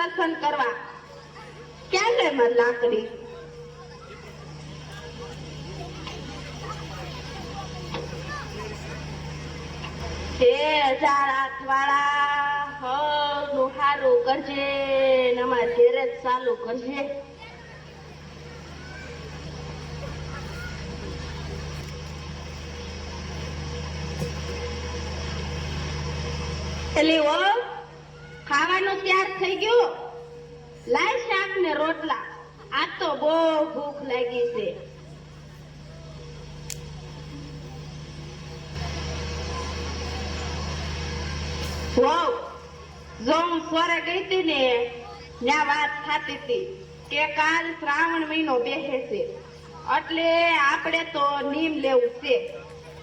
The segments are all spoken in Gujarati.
દર્શન કરવા. ક્યાં ગઈ મારી લાકડી? હે 1008 વાળા નું હારું કરજે ને અમારા ઘેરે જ ચાલુ કરજે. એલી ઓ ખાવાનું તૈયાર થઈ ગયું. લાય શાક ને રોટલા. આ તો બહુ ભૂખ લાગી છે. વાવ જો હું સોરે ગઈ હતી ને ત્યાં વાત થતી હતી કે કાલ શ્રાવણ મહિનો બેસે છે એટલે આપણે તો નીમ લેવું છે.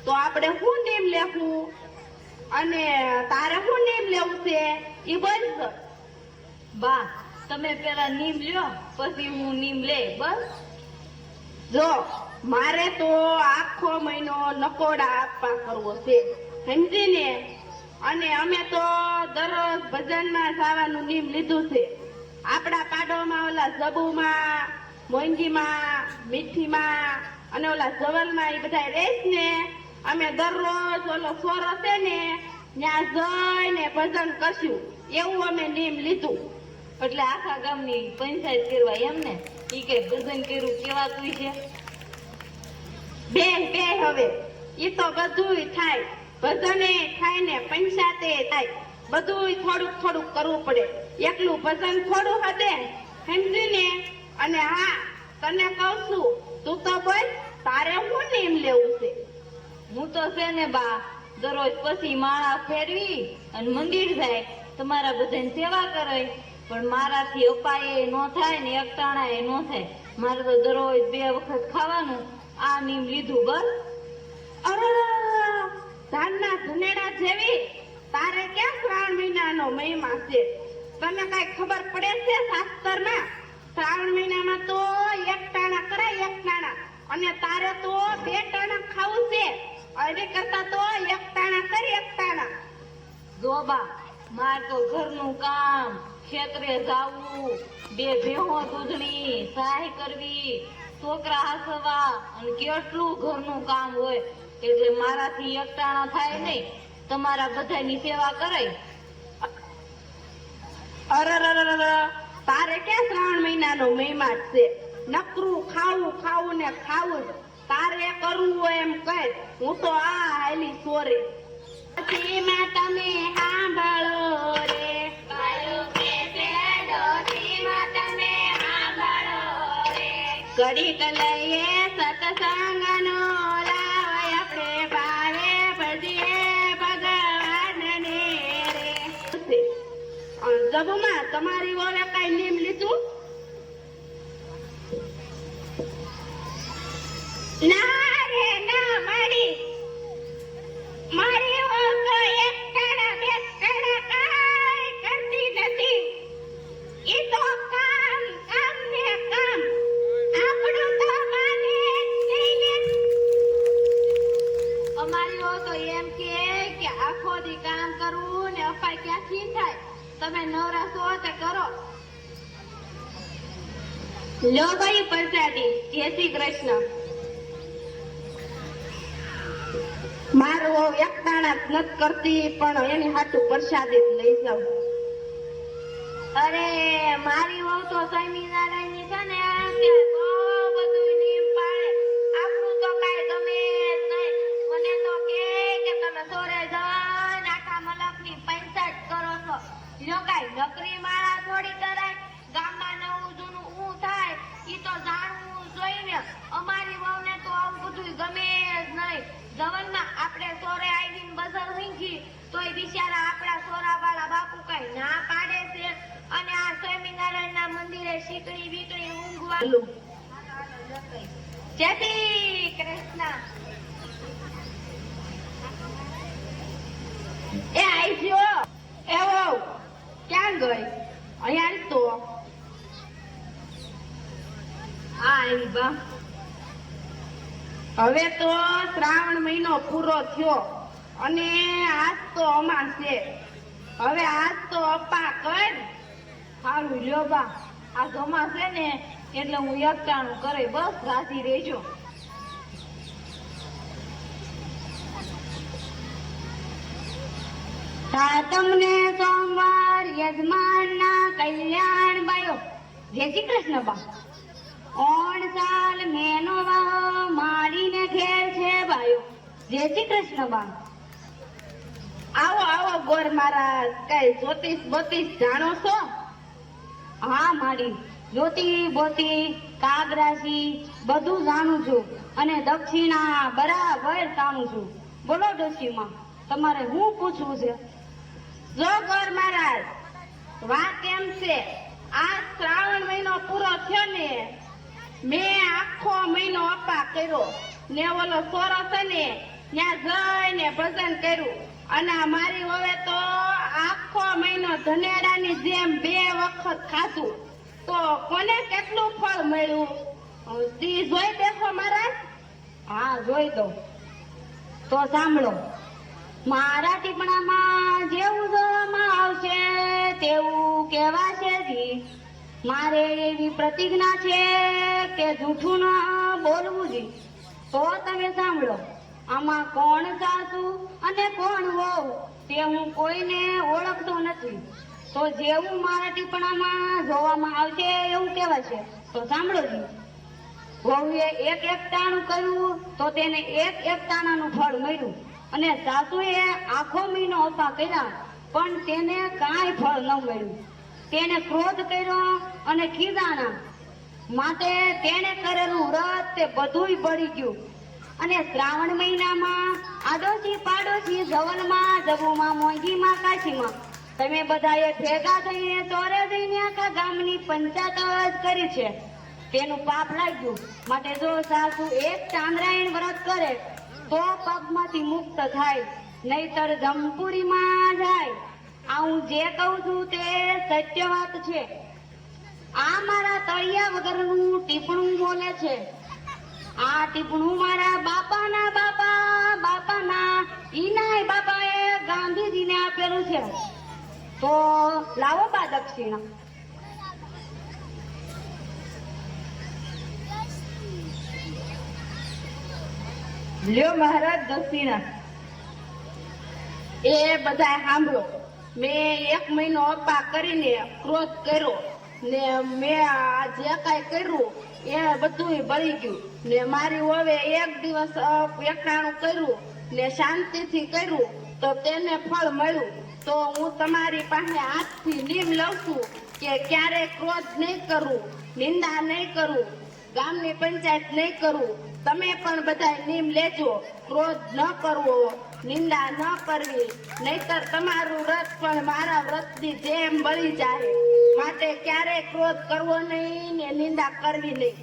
તો આપણે શું નીમ લેવું અને તારે શું નીમ લેવું છે એ બોલ. બા તમે પેલા નીમ લ્યો પછી હું નીમ લે. બસ જો મારે તો આખો મહિનો નકોડા આપવા કરવો છે સમજી ને. અને અમે તો દરરોજ ભજનમાં જવાનું નીમ લીધું છે. આપણા પાડોમાં ઓલા જબુમાં, મોંઘીમાં, મીઠીમાં અને ઓલા જવલમાં એ બધા રેસ ને અમે દરરોજ ઓલો સોરો છે ને ત્યાં જઈને ભજન કરશું એવું અમે નીમ લીધું. એટલે આખા ગામની પંચાયત કરવા એમ ને? ઈ કઈ ભજન કર્યું કેવાતું છે? બે હવે ઈ તો બધુંય થાય. ભજને થાય ને પંચાયતે થાય. બધુંય થોડુંક થોડુંક કરવું પડે. એકલું ભજન થોડું હદે સમજી ને. અને હા તને કહું છું તું તો બોલ તારે શું નીમ લેવું છે? હું તો છે ને બા દરરોજ પછી માળા ફેરવી અને મંદિર જાય તમારા બધાની સેવા કરે. પણ મારાથી અપાય ન થાય ને એકટાણા એ ન થાય. મારે તો દરરોજ 2 વખત ખાવાનું. આ નીમ લીધું બસ. અરે ધાનના ધનેડા જેવી તારે ક્યાં શ્રાવણ મહિનાનો મહિમા છે? તને કઈ ખબર પડે છે શાસ્ત્રમાં? શ્રાવણ મહિનામાં તો 1 ટાણા કરાય 1 ટાણા અને તારે તો 2 ટાણા ખાવું છે. અરે કરતા તો 1 ટાણા કરી 1 ટાણા. જો બા માર તો ઘરનું કામ, ખેતરે જાવું, 2 ભેહો દૂધણી, સહાય કરવી, છોકરા હાસવા અને કેટલું ઘરનું કામ હોય એટલે મારાથી એકટાણા થાય નહીં. તમારા બધાની સેવા કરાય. અરે તારે ક્યાં શ્રાવણ મહિનાનો મહિમા છે? નકરું ખાવું ખાવું ને ખાવું. તારે કરવું હોય એમ કહે. હું તો આ હાલી સોરે. માં તમે સાંભળો રે ઘડીક લઈએ સત્સંગનો લાવ આપણે ભાવે ભજીએ ભગવાનને રે. જબમાં તમારી ઓલે કઈ નીમ લીધું? ના રે ના મારી તો 1 ટાણા 2 ટાણા કાંઈ કરતી નથી. ઈ તો કામ કામ ને કામ. આપણું તો માને નહીં ને. અમારી હો તો એમ કે આખો દી કામ કરવું ને અપાય ક્યાંથી થાય? તમે નવરા છો તે કરો. લો ભાઈ પ્રસાદી. જય શ્રી કૃષ્ણ. મારું 1 ટાણા જ નથી કરતી પણ એની હાટું પ્રસાદી જ લઈ જાઉં. અરે મારી વહુ તો સ્વામિનારાયણ ની છે ને તે બહુ બધું નીમ પાડે. આપણું તો કાંઈ ગમે જ નહીં. મને તો કે તમે સોરે જઈને આખા મલકની પંચાયત કરો છો. જો કાંઈ નકરી માળા થોડી કરાય. ગામમાં નવું જૂનું હું થાય ઈ તો જાણવું જોઈને. અમારી વહુને તો આવું બધું ગમે જ નહીં. જવનમાં આપણે સોરે આવીને બજાર વીંખી તોય બિચારા આપણા સોરાવાળા બાપુ કઈ ના પાડે છે. અને આ સ્વામિનારાયણ ના મંદિરે શીકડી બીકડી ઊંઘવાનું. જય શ્રી કૃષ્ણ. એ આઈજો એવો ક્યાં ગઈ? અહીંયા તો આવી બા. હવે તો શ્રાવણ મહિનો પૂરો થયો અને આજ તો અમાસ છે. હવે આજ તો અપ્પા કર સારું લ્યો બા, આ જમા છે ને એટલે હું એકટાણું કરે, બસ રાજી રહેજો. તમને સોમવાર યજમાનના કલ્યાણ બાયો. જય શ્રી કૃષ્ણ બા. ઓણ સાલ મેનો વાહ માડીને ઘેર છે બાયો. જય શ્રી કૃષ્ણ બા. આવો આવો ગોર મહારાજ, કઈ જ્યોતિષ બોતિષ જાણો છો? હા માડી, જ્યોતિ બોતી કાગરાશી બધું જાણું છું અને દક્ષિણા બરાબર જાણું છું. બોલો ડોશીમાં, તમારે શું પૂછવું છે? જો ગોર મહારાજ, વાત એમ છે, આ શ્રાવણ મહિનો પૂરો થયો ને, મેં આખો મહિનો અપા કર્યો ને ઓલો સોરો છે ને ત્યાં જઈને ભજન કર્યું અને આ મારી હવે તો આખો મહિનો ધનેડાની જેમ 2 વખત ખાધું, તો કોને કેટલું ફળ મળ્યું તી જોઈ દેખો મહારાજ. હા જોઈ દો. તો સાંભળો, મારા ટીપણામાં જેવું જોવામાં આવશે તેવું કહેવાશે જી. મારે એવી પ્રતિજ્ઞા છે કે જૂઠું ન બોલવું જી. તો તમે સાંભળો, આમાં કોણ સાસુ અને કોણ વહુ તે હું કોઈને ઓળખતો નથી. તો જેવું મારા ટીપણામાં જોવામાં આવશે એવું કહેવાશે. તો સાંભળો જી. વહુએ એક ટાણું કર્યું તો તેને એક ટાણાનું ફળ મળ્યું અને સાસુએ આખો મહિનો અપા કર્યા પણ તેને કાંઈ ફળ ન મળ્યું. તેને ક્રોધ કર્યો અને ખીજાણા માટે તેને કરેલું વ્રત તે બધુંય બળી ગયું. અને શ્રાવણ મહિનામાં આડોશી પાડોશી જવનમાં જબુમાં મોંઘીમાં કાશીમાં તમે બધાએ ભેગા થઈને ચોરે જઈને આખા ગામની પંચાયત જ કરી છે. તેનું પાપ લાગ્યું માટે જો સાસુ એક ચાંદ્રાયણ વ્રત કરે તો પગમાંથી મુક્ત થાય, નહીતર જમપુરીમાં જાય. આ હું જે કહું છું તે સત્ય વાત છે. આ મારા તળિયા વગરનું ટીપણું બોલે છે. આ ટીપણું મારા બાપાના ઈનાય બાપાએ ગાંધીજીને આપેલું છે. તો લાવો બા દક્ષિણા. લ્યો મહારાજ દક્ષિણા. એ બધા સાંભળો, મેં 1 મહિનો અપા કરીને ક્રોધ કર્યો ને મેં આ જે કાંઈ કર્યું એ બધું બળી ગયું ને મારી હવે 1 દિવસ એકટાણું કર્યું ને શાંતિથી કર્યું તો તેને ફળ મળ્યું. તો હું તમારી પાસે હાથથી નિયમ લઉં છું કે ક્યારેય ક્રોધ નહીં કરવું, નિંદા નહીં કરવું, ગામની પંચાયત નહીં કરવું. તમે પણ બધા નિયમ લેજો, ક્રોધ ન કરવો, નિંદા ન કરવી, નહીતર તમારું વ્રત પણ મારા વ્રતની જેમ બળી જાય. માટે ક્યારેય ક્રોધ કરવો નહીં ને નિંદા કરવી નહીં.